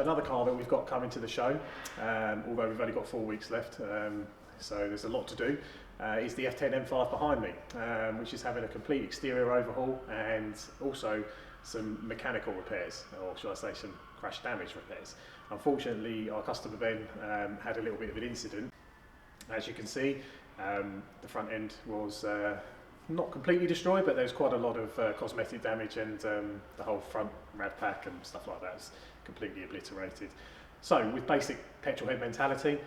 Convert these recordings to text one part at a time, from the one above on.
another car that we've got coming to the show, although we've only got 4 weeks left, so there's a lot to do, is the F10 M5 behind me, which is having a complete exterior overhaul and also some mechanical repairs, or should I say some crash damage repairs. Unfortunately, our customer Ben had a little bit of an incident. As you can see, the front end was not completely destroyed, but there's quite a lot of cosmetic damage, and the whole front rad pack and stuff like that is completely obliterated. So with basic petrolhead mentality,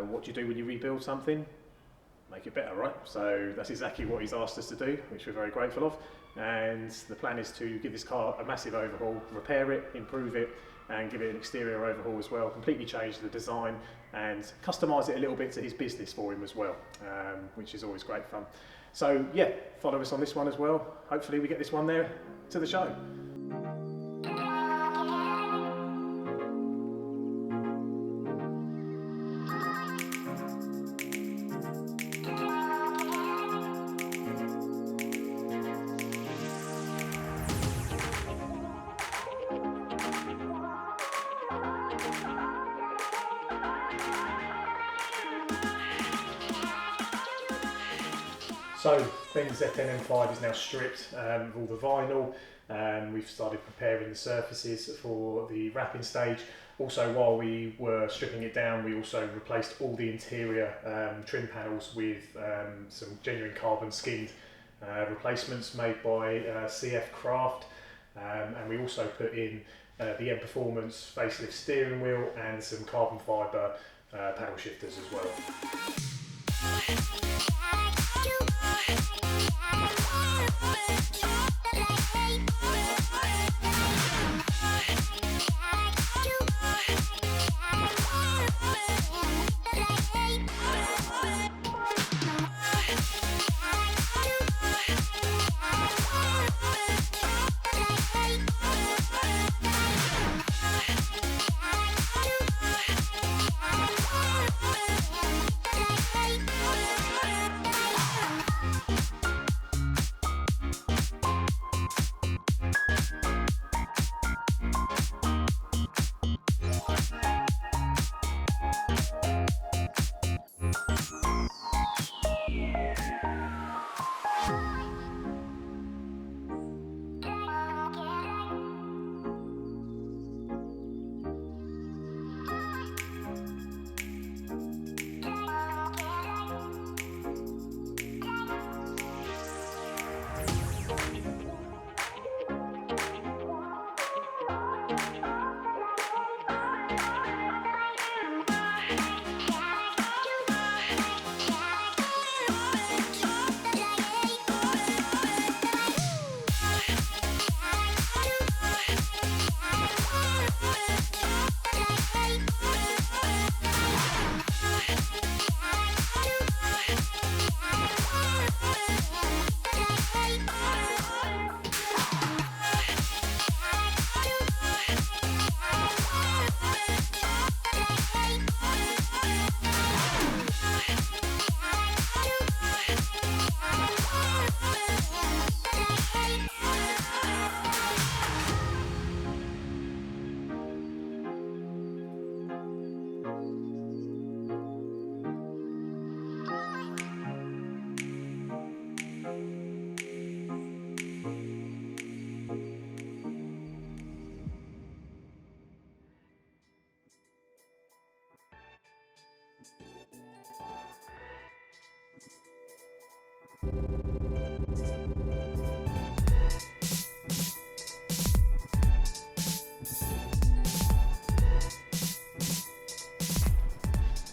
what do you do when you rebuild something? Make it better, right? So that's exactly what he's asked us to do, which we're very grateful of. And the plan is to give this car a massive overhaul, repair it, improve it, and give it an exterior overhaul as well, completely change the design and customise it a little bit to his business for him as well, which is always great fun. So yeah, follow us on this one as well. Hopefully we get this one there to the show. So Ben's F10 M5 is now stripped of all the vinyl. We've started preparing the surfaces for the wrapping stage. Also, while we were stripping it down, we also replaced all the interior trim panels with some genuine carbon skinned replacements made by CF Craft, and we also put in the M Performance facelift steering wheel and some carbon fibre paddle shifters as well.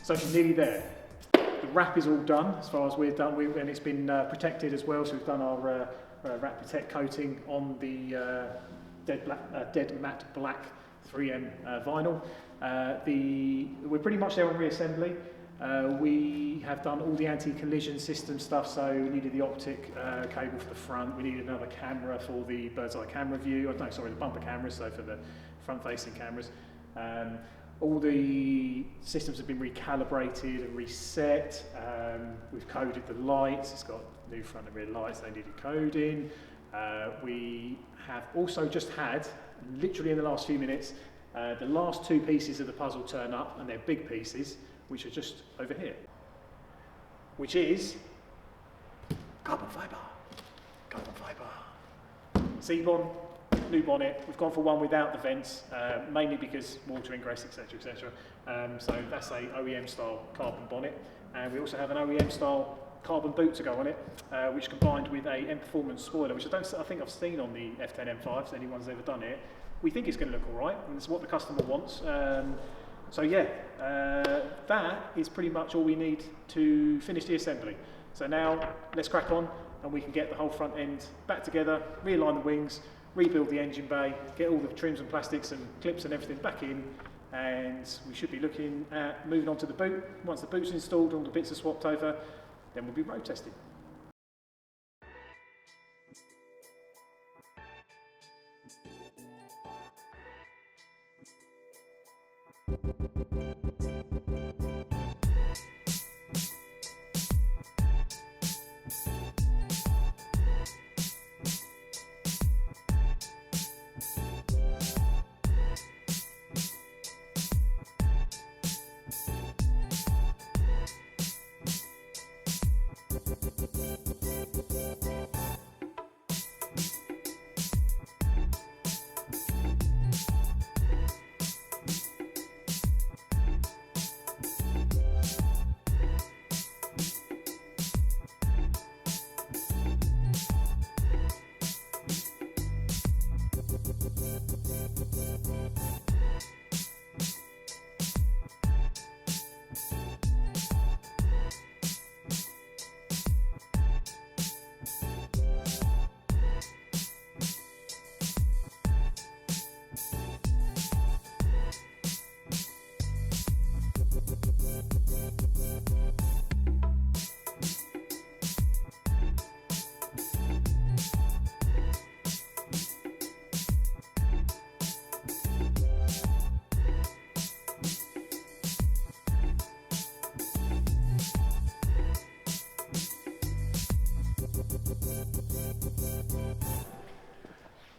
So she's nearly there. The wrap is all done as far as we're done, and it's been protected as well. So we've done our wrap protect coating on the dead matte black 3M vinyl. We're pretty much there on reassembly. We have done all the anti-collision system stuff, so we needed the optic cable for the front, we needed another camera for the bird's eye camera view, the bumper cameras, so for the front-facing cameras. All the systems have been recalibrated and reset. We've coded the lights, it's got new front and rear lights, they needed coding. We have also just had, literally in the last few minutes, The last two pieces of the puzzle turn up, and they're big pieces, which are just over here, which is carbon fibre. Carbon fibre. C-Bon, new bonnet. We've gone for one without the vents, mainly because water ingress, etc., etc. So that's a OEM style carbon bonnet, and we also have an OEM style carbon boot to go on it, which combined with a M Performance spoiler, which I think I've seen on the F10 M5, so anyone's ever done it. We think it's going to look all right, and it's what the customer wants. So yeah, that is pretty much all we need to finish the assembly. So now let's crack on, and we can get the whole front end back together, realign the wings, rebuild the engine bay, get all the trims and plastics and clips and everything back in, and we should be looking at moving on to the boot. Once the boot's installed, all the bits are swapped over, then we'll be road testing.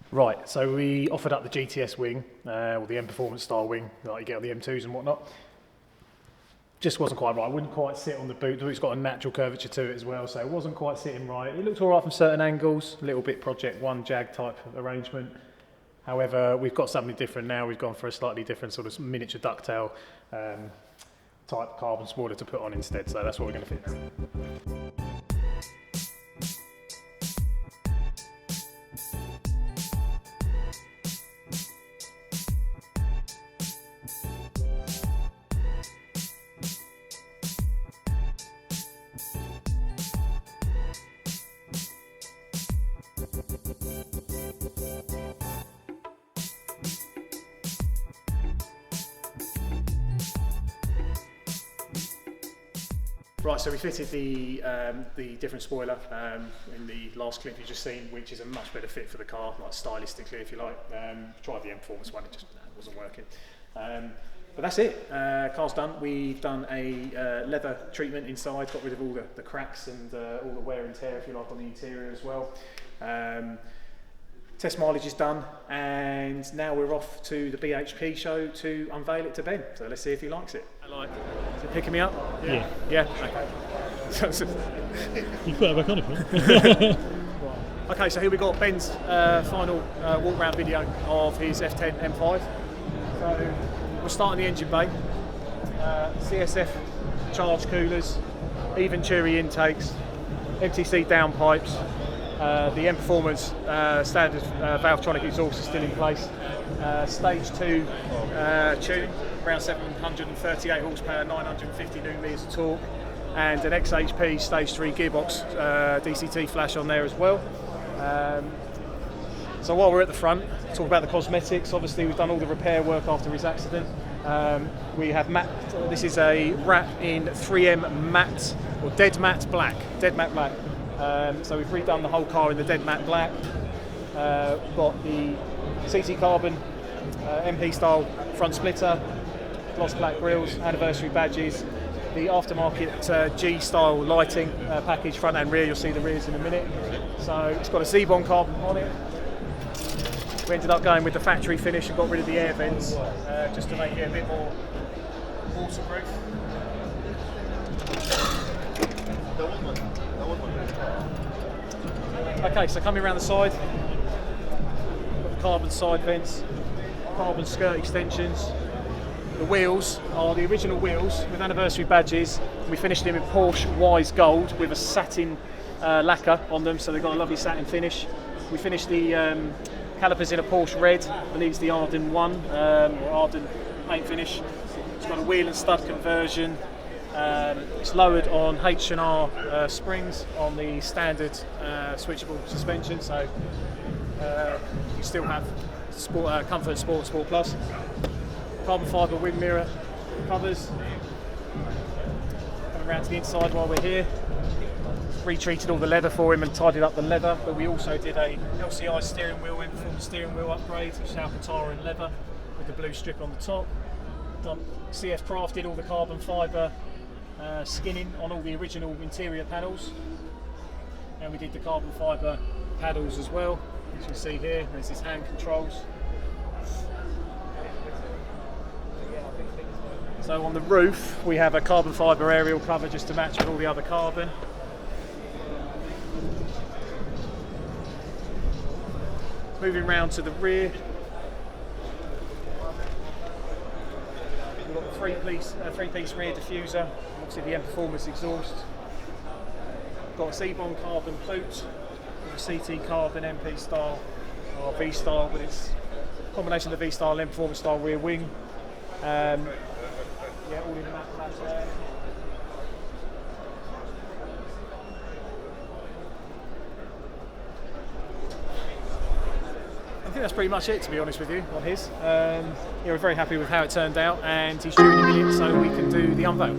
Right, so we offered up the GTS wing, or the M Performance style wing, like you get on the M2s and whatnot. Just wasn't quite right, wouldn't quite sit on the boot. The boot's got a natural curvature to it as well, so it wasn't quite sitting right. It looked all right from certain angles, a little bit Project 1 Jag type of arrangement. However, we've got something different now. We've gone for a slightly different sort of miniature ducktail type carbon spoiler to put on instead, so that's what we're going to fit now. Right, so we fitted the different spoiler in the last clip you've just seen, which is a much better fit for the car, like stylistically, if you like. Tried the M Performance one, it just wasn't working. But that's it. Car's done. We've done a leather treatment inside, got rid of all the cracks and all the wear and tear, if you like, on the interior as well. Test mileage is done, and now we're off to the BHP show to unveil it to Ben. So let's see if he likes it. Is it picking me up? Yeah. Yeah? Okay. You put that back on it. Okay, so here we got Ben's final walk round video of his F10 M5. So we're starting the engine bay. CSF charge coolers, even Cheery intakes, MTC downpipes. The M Performance standard Valvetronic exhaust is still in place. Stage 2 tuning, around 738 horsepower, 950 newton-meters of torque, and an XHP Stage 3 gearbox DCT flash on there as well. So while we're at the front, talk about the cosmetics. Obviously, we've done all the repair work after his accident. We have matte. This is a wrap in 3M matte or dead matte black. So we've redone the whole car in the dead matte black. Got the CT Carbon MP style front splitter, gloss black grills, anniversary badges, the aftermarket G style lighting package, front and rear. You'll see the rears in a minute. So it's got a C-Bon carbon on it. We ended up going with the factory finish and got rid of the air vents just to make it a bit more waterproof. Okay, so coming around the side, got the carbon side vents, carbon skirt extensions. The wheels are the original wheels with anniversary badges. We finished them in Porsche Wise Gold with a satin lacquer on them, so they've got a lovely satin finish. We finished the calipers in a Porsche Red. I believe it's the Arden 1 or Arden paint finish. It's got a wheel and stud conversion. It's lowered on H&R springs on the standard switchable suspension, so you still have sport, Comfort Sport Plus. Carbon fibre wing mirror covers. Coming around to the inside while we're here. Retreated all the leather for him and tidied up the leather, but we also did a LCI steering wheel, M4 steering wheel upgrade, which is Alcantara and leather with the blue strip on the top. CF crafted all the carbon fibre skinning on all the original interior panels, and we did the carbon fibre paddles as well, as you can see here. There's his hand controls. So on the roof we have a carbon fibre aerial cover just to match with all the other carbon. Moving round to the rear, we've got the three-piece rear diffuser, obviously the M Performance exhaust. Got a C-Bond carbon boot with a CT carbon MP style or V style, but it's a combination of the V style and Performance style rear wing. Yeah, all in the matte there. I think that's pretty much it, to be honest with you, on his. Yeah, we're very happy with how it turned out, and he's due in a minute so we can do the unveil.